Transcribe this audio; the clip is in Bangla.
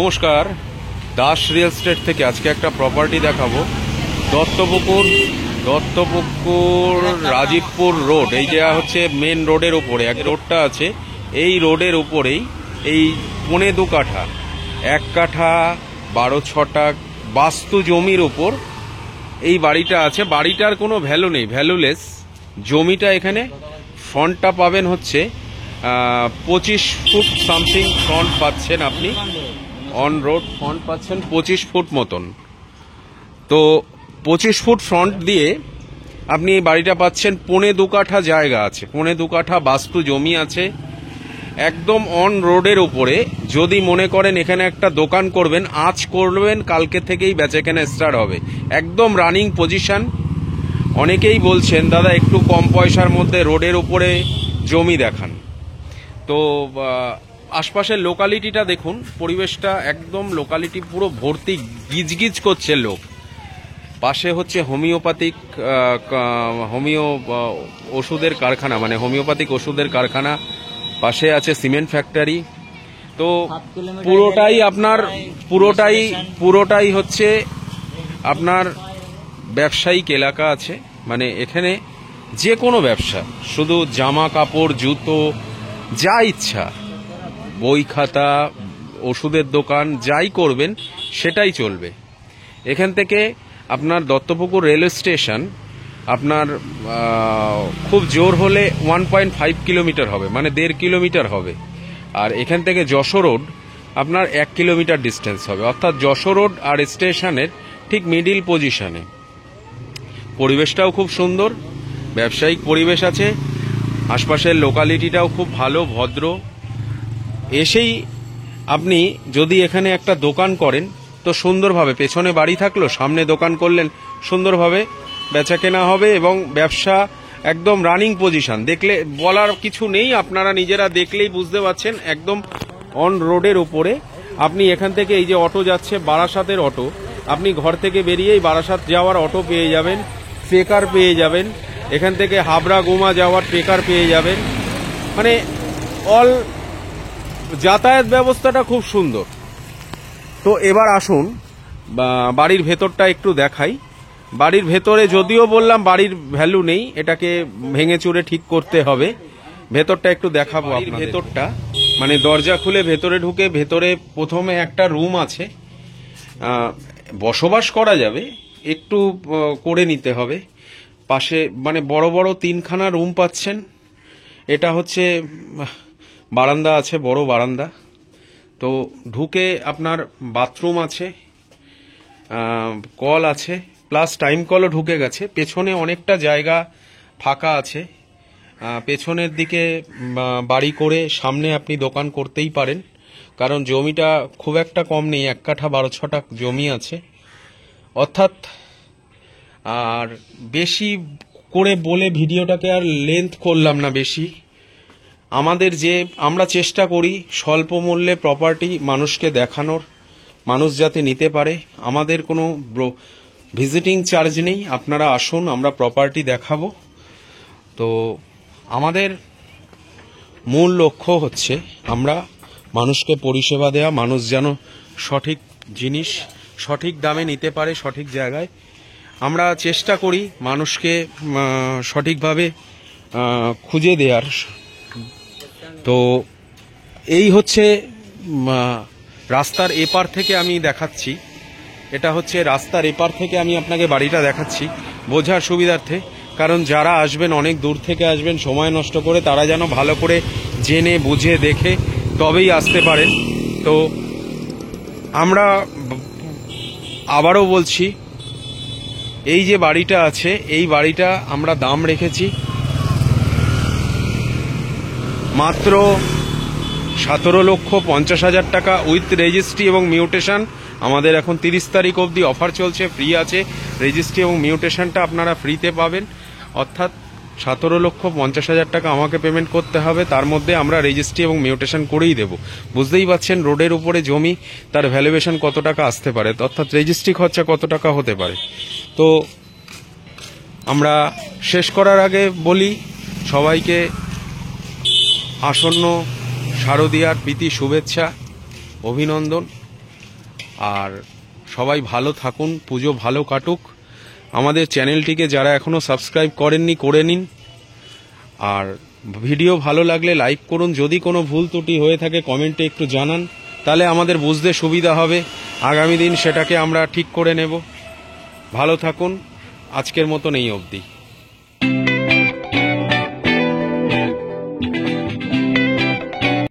নমস্কার, দাস রিয়েল এস্টেট থেকে আজকে একটা প্রপার্টি দেখাবো। দত্তপুকুর রাজীবপুর রোড, এই যে হচ্ছে মেন রোডের উপরে এক রোডটা আছে, এই রোডের উপরেই এই 2.25 কাঠা 1 কাঠা 12-6টা বাস্তু জমির উপর এই বাড়িটা আছে। বাড়িটার কোনো ভ্যালু নেই, ভ্যালুলেস জমিটা। এখানে ফ্রন্টটা পাবেন হচ্ছে 25 ফুট সামথিং ফ্রন্ট পাচ্ছেন আপনি, অন রোড ফ্রন্ট পাচ্ছেন 25 ফুট মতন। তো 25 ফুট ফ্রন্ট দিয়ে আপনি এই বাড়িটা পাচ্ছেন। 2.25 কাঠা জায়গা আছে, 2.25 কাঠা বাস্তু জমি আছে, একদম অন রোডের উপরে। যদি মনে করেন এখানে একটা দোকান করবেন, আজ করবেন, কালকে থেকেই বেচাকেনা স্টার্ট হবে, একদম রানিং পজিশন। অনেকেই বলছেন দাদা একটু কম পয়সার মধ্যে রোডের উপরে জমি দেখান। তো আশপাশের লোকালিটিটা দেখুন, পরিবেশটা একদম লোকালিটি পুরো ভর্তি, গিজগিজ করছে লোক। পাশে হচ্ছে হোমিওপ্যাথিক ওষুধের কারখানা, মানে হোমিওপ্যাথিক ওষুধের কারখানা, পাশে আছে সিমেন্ট ফ্যাক্টরি। তো পুরোটাই আপনার পুরোটাই হচ্ছে আপনার ব্যবসায়িক এলাকা আছে। মানে এখানে যে কোনো ব্যবসা, শুধু জামা কাপড় জুতো যা ইচ্ছা, বই খাতা ওষুধের দোকান, যাই করবেন সেটাই চলবে। এখান থেকে আপনার দত্তপুকুর রেলওয়ে স্টেশন আপনার খুব জোর হলে 1.5 কিলোমিটার হবে, মানে 1.5 কিলোমিটার হবে। আর এখান থেকে যশোর রোড আপনার 1 কিলোমিটার ডিস্টেন্স হবে, অর্থাৎ যশোর রোড আর স্টেশনের ঠিক মিডিল পজিশনে। পরিবেশটাও খুব সুন্দর, ব্যবসায়িক পরিবেশ আছে, আশপাশের লোকালিটিটাও খুব ভালো ভদ্র। এসেই আপনি যদি এখানে একটা দোকান করেন তো সুন্দরভাবে, পেছনে বাড়ি থাকলো সামনে দোকান করলেন, সুন্দরভাবে বেচা কেনা হবে এবং ব্যবসা একদম রানিং পজিশন। দেখলে বলার কিছু নেই, আপনারা নিজেরা দেখলেই বুঝতে পারছেন, একদম অন রোডের উপরে। আপনি এখান থেকে এই যে অটো যাচ্ছে বারাসাতের অটো, আপনি ঘর থেকে বেরিয়েই বারাসাত যাওয়ার অটো পেয়ে যাবেন, ট্রেকার পেয়ে যাবেন, এখান থেকে হাবড়া গোমা যাওয়ার ট্রেকার পেয়ে যাবেন। মানে অল যাতায়াত ব্যবস্থাটা খুব সুন্দর। তো এবার আসুন বাড়ির ভেতরটা একটু দেখাই। বাড়ির ভেতরে যদিও বললাম বাড়ির ভ্যালু নেই, এটাকে ভেঙে চুরে ঠিক করতে হবে। ভেতরটা একটু দেখাবো। ভেতরটা মানে দরজা খুলে ভেতরে ঢুকে, ভেতরে প্রথমে একটা রুম আছে, বসবাস করা যাবে, একটু করে নিতে হবে। পাশে মানে বড় বড় 3খানা রুম পাচ্ছেন। এটা হচ্ছে বারান্দা আছে, বড় বারান্দা। তো ঢুকে আপনার বাথরুম আছে, কল আছে, প্লাস টাইম কলও ঢুকে গেছে। পেছনে অনেকটা জায়গা ফাঁকা আছে, পেছনের দিকে বাড়ি করে সামনে আপনি দোকান করতেই পারেন, কারণ জমিটা খুব একটা কম নেই, 1 কাঠা 12-6টা জমি আছে। অর্থাৎ আর বেশি করে বলে ভিডিওটাকে আর লেন্থ করলাম না বেশি। আমরা চেষ্টা করি স্বল্প মূল্যে প্রপার্টি মানুষকে দেখানোর, মানুষ যাতে নিতে পারে। আমাদের কোনো ভিজিটিং চার্জ নেই, আপনারা আসুন, আমরা প্রপার্টি দেখাবো। তো আমাদের মূল লক্ষ্য হচ্ছে আমরা মানুষকে পরিষেবা দেওয়া, মানুষ যেন সঠিক জিনিস সঠিক দামে নিতে পারে, সঠিক জায়গায়। আমরা চেষ্টা করি মানুষকে সঠিকভাবে খুঁজে দেওয়ার। তো এই হচ্ছে রাস্তার এপার থেকে আমি দেখাচ্ছি, এটা হচ্ছে রাস্তার এপার থেকে আমি আপনাকে বাড়িটা দেখাচ্ছি বোঝার সুবিধার্থে। কারণ যারা আসবেন, অনেক দূর থেকে আসবেন সময় নষ্ট করে, তারা যেন ভালো করে জেনে বুঝে দেখে তবেই আসতে পারেন। তো আমরা আবারও বলছি, এই যে বাড়িটা আছে, এই বাড়িটা আমরা দাম রেখেছি মাত্র 17,50,000 টাকা উইথ রেজিস্ট্রি এবং মিউটেশন। আমাদের এখন 30 তারিখ অবধি অফার চলছে, ফ্রি আছে। রেজিস্ট্রি এবং মিউটেশনটা আপনারা ফ্রিতে পাবেন, অর্থাৎ 17,50,000 টাকা আমাকে পেমেন্ট করতে হবে, তার মধ্যে আমরা রেজিস্ট্রি এবং মিউটেশন করেই দেব। বুঝতেই পারছেন রোডের উপরে জমি, তার ভ্যালুয়েশন কত টাকা আসতে পারে, অর্থাৎ রেজিস্ট্রি খরচা কত টাকা হতে পারে। তো আমরা শেষ করার আগে বলি সবাইকে আসন্ন শারদীয়ার প্রীতি শুভেচ্ছা, অভিনন্দন। আর সবাই ভালো থাকুন, পুজো ভালো কাটুক। আমাদের চ্যানেলটিকে যারা এখনও সাবস্ক্রাইব করেননি করে নিন। আর ভিডিও ভালো লাগলে লাইক করুন। যদি কোনো ভুল ত্রুটি হয়ে থাকে কমেন্টে একটু জানান, তাহলে আমাদের বুঝতে সুবিধা হবে। আগামী দিন সেটাকে আমরা ঠিক করে নেব। ভালো থাকুন, আজকের মতন এই অবধি।